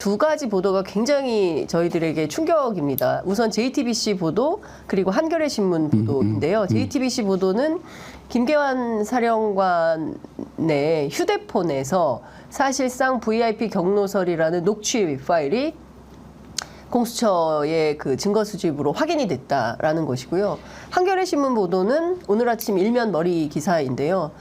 두 가지 보도가 굉장히 저희들에게 충격입니다. 우선 JTBC 보도 그리고 한겨레 신문 보도인데요. JTBC 보도는 김계환 사령관의 휴대폰에서 사실상 VIP 경로설이라는 녹취 파일이 공수처의 그 증거 수집으로 확인이 됐다라는 것이고요. 한겨레 신문 보도는 오늘 아침 일면 머리 기사인데요.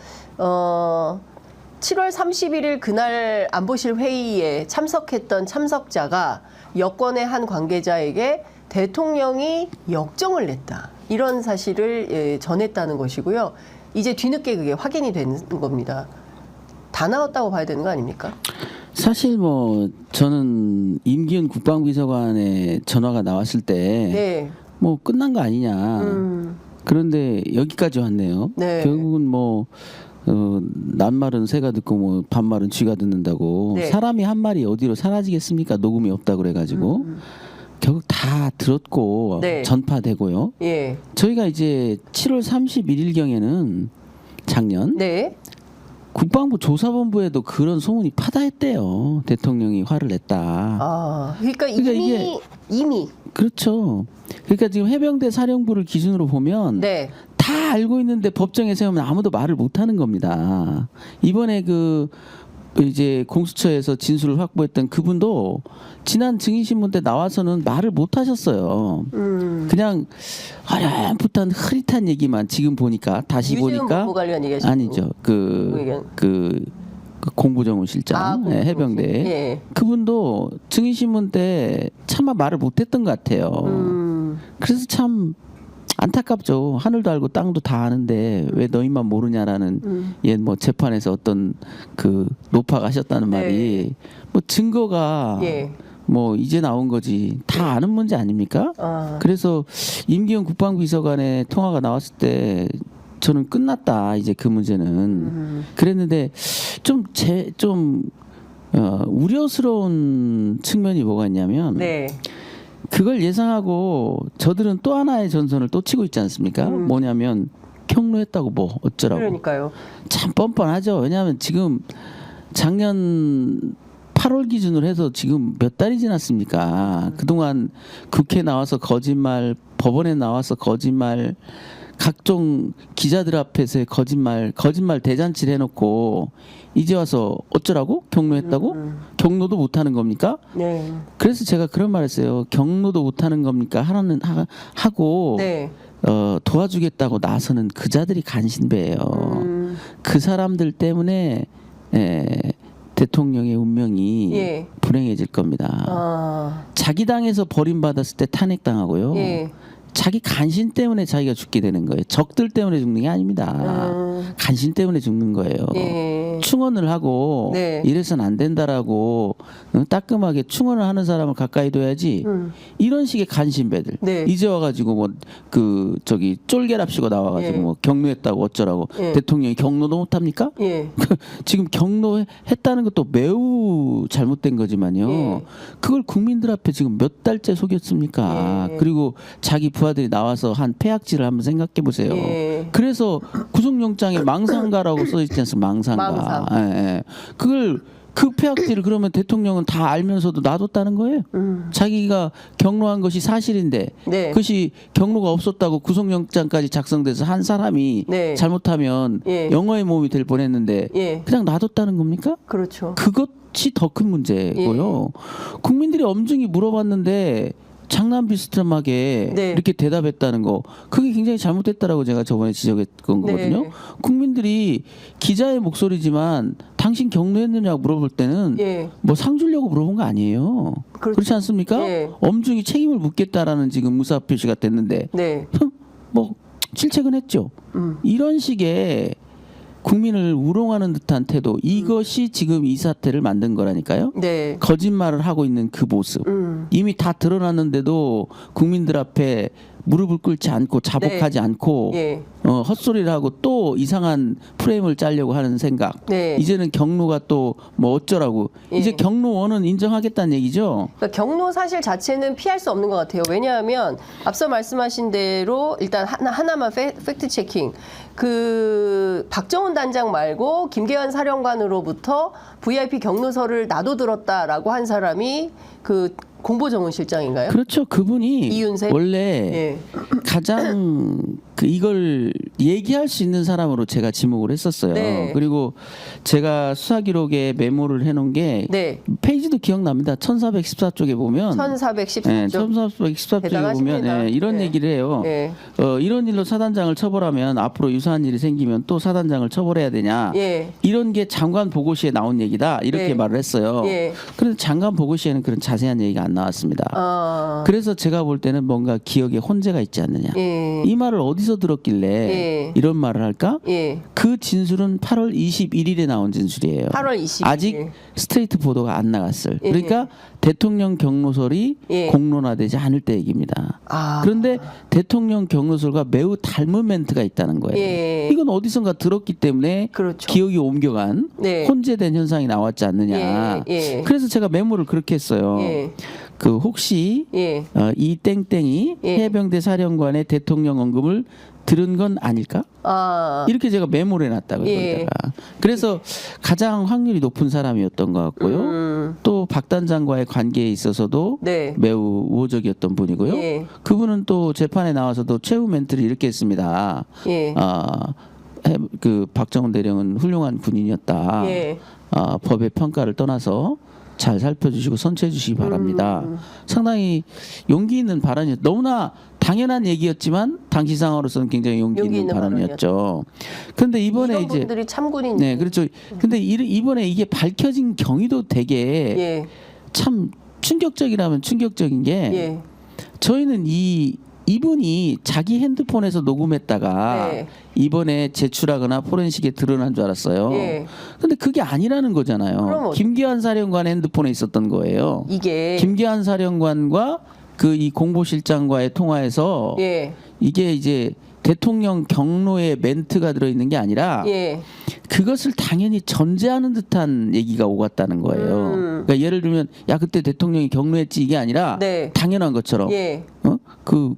7월 31일 그날 안보실 회의에 참석했던 참석자가 여권의 한 관계자에게 대통령이 역정을 냈다. 이런 사실을 전했다는 것이고요. 이제 뒤늦게 그게 확인이 되는 겁니다. 다 나왔다고 봐야 되는 거 아닙니까? 사실 뭐 저는 임기훈 국방비서관의 전화가 나왔을 때 뭐 끝난 거 아니냐. 그런데 여기까지 왔네요. 네. 결국은 뭐 낱말은 새가 듣고 뭐 반말은 쥐가 듣는다고. 네. 사람이 한 말이 어디로 사라지겠습니까? 녹음이 없다고 그래가지고 결국 다 들었고 네. 전파되고요. 예. 저희가 이제 7월 31일경에는 작년 네. 국방부 조사본부에도 그런 소문이 파다했대요. 대통령이 화를 냈다. 아, 그러니까 이게 그렇죠. 그러니까 지금 해병대 사령부를 기준으로 보면 네. 다 알고 있는데 법정에 세우면 아무도 말을 못하는 겁니다. 이번에 그 이제 공수처에서 진술을 확보했던 그분도 지난 증인신문 때 나와서는 말을 못하셨어요. 그냥 어렴풋한 흐릿한 얘기만 지금 보니까 다시 보니까 관련 얘기하시고. 아니죠. 그 공보정훈실장 해병대 예. 그분도 증인신문 때 차마 말을 못했던 것 같아요. 그래서 참 안타깝죠. 하늘도 알고 땅도 다 아는데 왜 너희만 모르냐라는 뭐 재판에서 어떤 그 노파가 하셨다는 말이 뭐 증거가 뭐 이제 나온 거지 다 아는 문제 아닙니까? 그래서 임기훈 국방비서관의 통화가 나왔을 때 저는 끝났다 이제 그 문제는 그랬는데 좀 우려스러운 측면이 뭐가 있냐면 그걸 예상하고 저들은 또 하나의 전선을 또 치고 있지 않습니까? 뭐냐면 경로했다고 뭐 어쩌라고. 그러니까요. 참 뻔뻔하죠. 왜냐하면 지금 작년 8월 기준으로 해서 지금 몇 달이 지났습니까? 그동안 국회에 나와서 거짓말, 법원에 나와서 거짓말, 각종 기자들 앞에서의 거짓말 대잔치를 해놓고 이제 와서 어쩌라고? 경로했다고? 경로도 못하는 겁니까? 네. 그래서 제가 그런 말 했어요. 경로도 못하는 겁니까? 하나는 하고 도와주겠다고 나서는 그자들이 간신배예요. 그 사람들 때문에 대통령의 운명이 불행해질 겁니다. 자기 당에서 버림받았을 때 탄핵당하고요. 자기 간신 때문에 자기가 죽게 되는 거예요. 적들 때문에 죽는 게 아닙니다. 간신 때문에 죽는 거예요. 충원을 하고 이래서는 안 된다라고 따끔하게 충원을 하는 사람을 가까이 둬야지. 이런 식의 간신배들 이제 와가지고 뭐 그 저기 쫄개랍시고 나와가지고 뭐 경로했다고 어쩌라고 대통령이 경로도 못합니까? 지금 경로했다는 것도 매우 잘못된 거지만요. 그걸 국민들 앞에 지금 몇 달째 속였습니까? 그리고 자기 부하들이 나와서 한 폐악질을 한번 생각해 보세요. 그래서 구속영장에 망상가라고 써 있지 않습니까? 망상가. 그걸 그 폐악질을 그러면 대통령은 다 알면서도 놔뒀다는 거예요. 자기가 경로한 것이 사실인데 그것이 경로가 없었다고 구속영장까지 작성돼서 한 사람이 잘못하면 영어의 몸이 될 뻔했는데 그냥 놔뒀다는 겁니까? 그렇죠. 그것이 더 큰 문제고요. 국민들이 엄중히 물어봤는데 장난 비슷하게 이렇게 대답했다는 거 그게 굉장히 잘못됐다라고 제가 저번에 지적했던 거거든요. 국민들이 기자의 목소리지만 당신 경로했느냐고 물어볼 때는 뭐 상 주려고 물어본 거 아니에요. 그렇지 않습니까? 엄중히 책임을 묻겠다라는 지금 무사표시가 됐는데 뭐 실책은 했죠. 이런 식의 국민을 우롱하는 듯한 태도 이것이 지금 이 사태를 만든 거라니까요. 거짓말을 하고 있는 그 모습 이미 다 드러났는데도 국민들 앞에 무릎을 꿇지 않고 자복하지 않고 예. 헛소리를 하고 또 이상한 프레임을 짜려고 하는 생각. 네. 이제는 경로가 또 뭐 어쩌라고. 예. 이제 경로 원은 인정하겠다는 얘기죠. 그러니까 경로 사실 자체는 피할 수 없는 것 같아요. 왜냐하면 앞서 말씀하신 대로 일단 하나만 팩트 체킹. 그 박정훈 단장 말고 김계환 사령관으로부터 VIP 경로서를 나도 들었다라고 한 사람이 그 공보정은 실장인가요? 그렇죠. 그분이 이윤세? 원래 예. 가장 이걸 얘기할 수 있는 사람으로 제가 지목을 했었어요. 네. 그리고 제가 수사 기록에 메모를 해놓은 게 네. 페이지도 기억납니다. 1414쪽에 보면 1414쪽. 네, 1414쪽에 보면 대단하십니다. 이런 네. 얘기를 해요. 예. 이런 일로 사단장을 처벌하면 앞으로 유사한 일이 생기면 또 사단장을 처벌해야 되냐. 예. 이런 게 장관 보고시에 나온 얘기다. 이렇게 네. 말을 했어요. 예. 그런데 장관 보고시에는 그런 자세한 얘기가 안 나왔습니다. 어. 그래서 제가 볼 때는 뭔가 기억에 혼재가 있지 않느냐. 예. 이 말을 어디서 들었길래 예. 이런 말을 할까? 예. 그 진술은 8월 21일에 나온 진술이에요. 8월 20일. 아직 스트레이트 보도가 안 나갔을. 예. 그러니까 대통령 경로설이 예. 공론화되지 않을 때 얘기입니다. 아. 그런데 대통령 경로설과 매우 닮은 멘트가 있다는 거예요. 예. 이건 어디선가 들었기 때문에 그렇죠. 기억이 옮겨간 네. 혼재된 현상이 나왔지 않느냐. 예. 예. 그래서 제가 메모를 그렇게 했어요. 예. 그 혹시 예. 이 땡땡이 예. 해병대 사령관의 대통령 언급을 들은 건 아닐까? 아. 이렇게 제가 메모를 해놨다고요. 예. 거기다가. 그래서 가장 확률이 높은 사람이었던 것 같고요. 또 박 단장과의 관계에 있어서도 네. 매우 우호적이었던 분이고요. 예. 그분은 또 재판에 나와서도 최후 멘트를 이렇게 했습니다. 예. 그 박정훈 대령은 훌륭한 군인이었다. 예. 법의 평가를 떠나서 잘 살펴주시고 선처해 주시기 바랍니다. 상당히 용기 있는 발언이었. 너무나 당연한 얘기였지만 당시 상황으로서는 굉장히 용기 있는 발언이었죠. 그런데 이번에 이런 이제 분들이 참군인. 네, 그렇죠. 근데 이번에 이게 밝혀진 경위도 되게 예. 참 충격적이라면 충격적인 게 예. 저희는 이분이 자기 핸드폰에서 녹음했다가 네. 이번에 제출하거나 포렌식에 드러난 줄 알았어요. 예. 근데 그게 아니라는 그럼 거잖아요. 김기환 사령관의 핸드폰에 있었던 거예요. 이게 김기환 사령관과 그 이 공보실장과의 통화에서 예. 이게 이제 대통령 경로에 멘트가 들어있는 게 아니라 예. 그것을 당연히 전제하는 듯한 얘기가 오갔다는 거예요. 그러니까 예를 들면 야 그때 대통령이 경로했지 이게 아니라 네. 당연한 것처럼 예.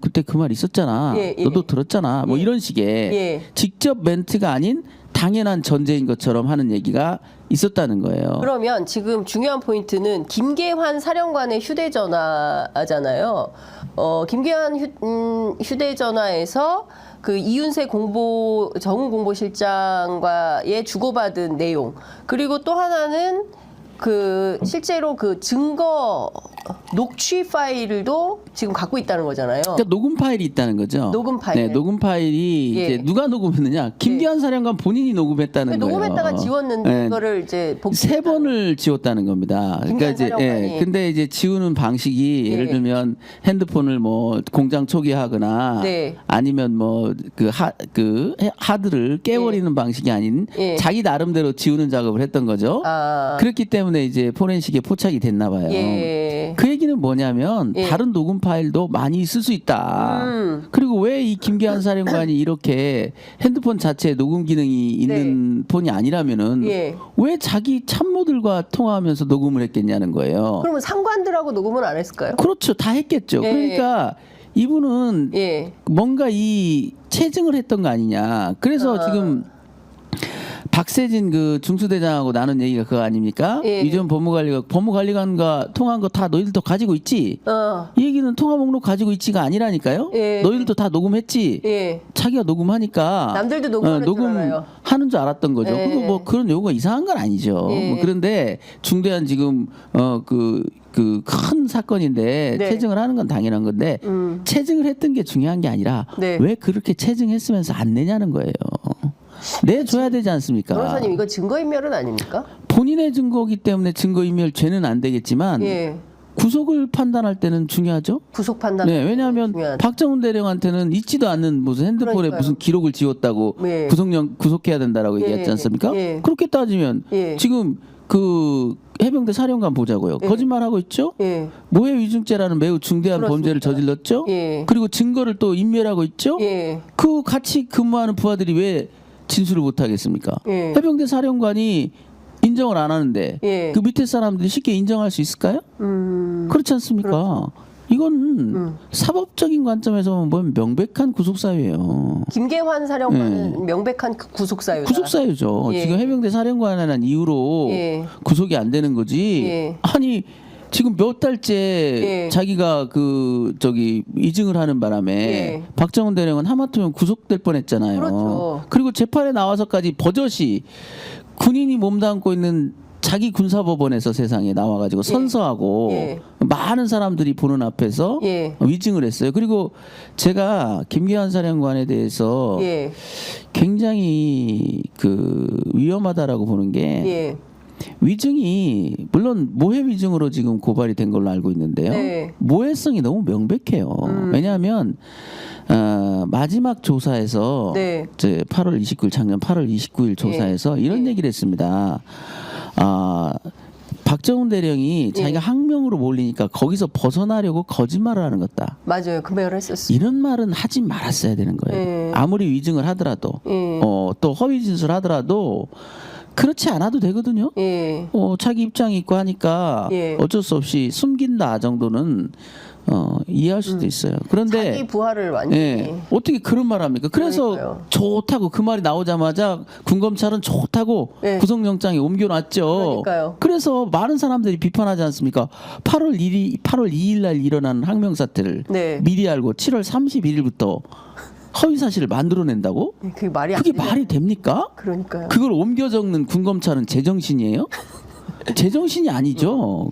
그때 그 말 있었잖아. 예, 예. 너도 들었잖아. 뭐 예. 이런 식의 예. 직접 멘트가 아닌 당연한 전제인 것처럼 하는 얘기가 있었다는 거예요. 그러면 지금 중요한 포인트는 김계환 사령관의 휴대전화잖아요. 김계환 휴대전화에서 그 이윤세 정훈 공보실장과의 주고받은 내용 그리고 또 하나는 그 실제로 그 증거 녹취 파일도 지금 갖고 있다는 거잖아요. 그러니까 녹음 파일이 있다는 거죠. 녹음 파일. 네, 녹음 파일이 예. 이제 누가 녹음했느냐? 김기환 사령관 본인이 녹음했다는 거예요. 녹음했다가 지웠는데 네. 그거를 이제 세 번을 지웠다는 겁니다. 그러니까 이제 근데 이제 지우는 방식이 예를 들면 핸드폰을 뭐 공장 초기화하거나 네. 아니면 뭐 그 하드를 깨버리는 방식이 아닌 예. 자기 나름대로 지우는 작업을 했던 거죠. 아. 그렇기 때문에 이제 포렌식에 포착이 됐나 봐요. 예. 그 얘기는 뭐냐면 예. 다른 녹음 파일도 많이 있을 수 있다. 그리고 왜 이 김기환 사령관이 이렇게 핸드폰 자체에 녹음 기능이 있는 폰이 아니라면은 예. 왜 자기 참모들과 통화하면서 녹음을 했겠냐는 거예요. 그러면 상관들하고 녹음은 안 했을까요? 그렇죠. 다 했겠죠. 예. 그러니까 이분은 예. 뭔가 이 체증을 했던 거 아니냐. 그래서 지금 박세진 그 중수대장하고 나눈 얘기가 그거 아닙니까? 예. 유전 법무관리관과 통화한 거 다 너희들도 가지고 있지? 이 얘기는 통화 목록 가지고 있지가 아니라니까요? 예. 너희들도 다 녹음했지? 예. 자기가 녹음하니까 남들도 녹음하는 줄 알아요. 녹음하는 줄 알았던 거죠. 예. 그리고 뭐 그런 요구가 이상한 건 아니죠. 예. 뭐 그런데 중대한 지금 그 큰 사건인데 네. 체증을 하는 건 당연한 건데 체증을 했던 게 중요한 게 아니라 네. 왜 그렇게 체증했으면서 안 내냐는 거예요. 내줘야 되지 않습니까? 변호사님 이거 증거인멸은 아닙니까? 본인의 증거이기 때문에 증거인멸 죄는 안 되겠지만 예. 구속을 판단할 때는 중요하죠. 구속 판단. 네, 왜냐하면 중요하다. 박정훈 대령한테는 있지도 않는 무슨 핸드폰에 그러니까요. 무슨 기록을 지웠다고 예. 구속해야 된다라고 예. 얘기했지 않습니까? 예. 그렇게 따지면 예. 지금 그 해병대 사령관 보자고요. 예. 거짓말하고 있죠. 예. 모해 위증죄라는 매우 중대한 그렇습니다. 범죄를 저질렀죠. 예. 그리고 증거를 또 인멸하고 있죠. 예. 그 같이 근무하는 부하들이 왜 진술을 못 하겠습니까? 예. 해병대 사령관이 인정을 안 하는데 예. 그 밑에 사람들이 쉽게 인정할 수 있을까요? 그렇지 않습니까? 그렇죠. 이건 사법적인 관점에서 보면 명백한 구속사유예요. 김계환 사령관은 명백한 구속사유다. 구속사유죠. 예. 지금 해병대 사령관이라는 이유로 예. 구속이 안 되는 거지. 예. 아니 지금 몇 달째 예. 자기가 그 저기 이증을 하는 바람에 예. 박정훈 대령은 하마터면 구속될 뻔했잖아요. 그렇죠. 그리고 재판에 나와서까지 버젓이 군인이 몸담고 있는 자기 군사법원에서 세상에 나와가지고 선서하고 예. 많은 사람들이 보는 앞에서 예. 위증을 했어요. 그리고 제가 김계환 사령관에 대해서 예. 굉장히 그 위험하다라고 보는 게 예. 위증이 물론 모해 위증으로 지금 고발이 된 걸로 알고 있는데요. 네. 모해성이 너무 명백해요. 왜냐하면 마지막 조사에서 네. 이제 8월 29일 작년 8월 29일 조사에서 이런 얘기를 했습니다. 박정훈 대령이 자기가 항명으로 몰리니까 거기서 벗어나려고 거짓말을 하는 것다. 맞아요. 그 말을 했었어요. 이런 말은 하지 말았어야 되는 거예요. 아무리 위증을 하더라도 또 허위 진술하더라도 그렇지 않아도 되거든요. 예. 자기 입장이 있고 하니까 예. 어쩔 수 없이 숨긴다 정도는 이해할 수도 있어요. 그런데 자기 부하를 완전히. 예, 어떻게 그런 말 합니까? 그래서 그러니까요. 좋다고 그 말이 나오자마자 군검찰은 좋다고 예. 구속영장에 옮겨놨죠. 그러니까요. 그래서 많은 사람들이 비판하지 않습니까? 8월 2일 날 일어난 항명 사태를 네. 미리 알고 7월 31일부터 허위 사실을 만들어낸다고? 그게 말이 안 그게 되잖아요. 말이 됩니까? 그러니까요. 그걸 옮겨 적는 군검찰은 제정신이에요? 제정신이 아니죠.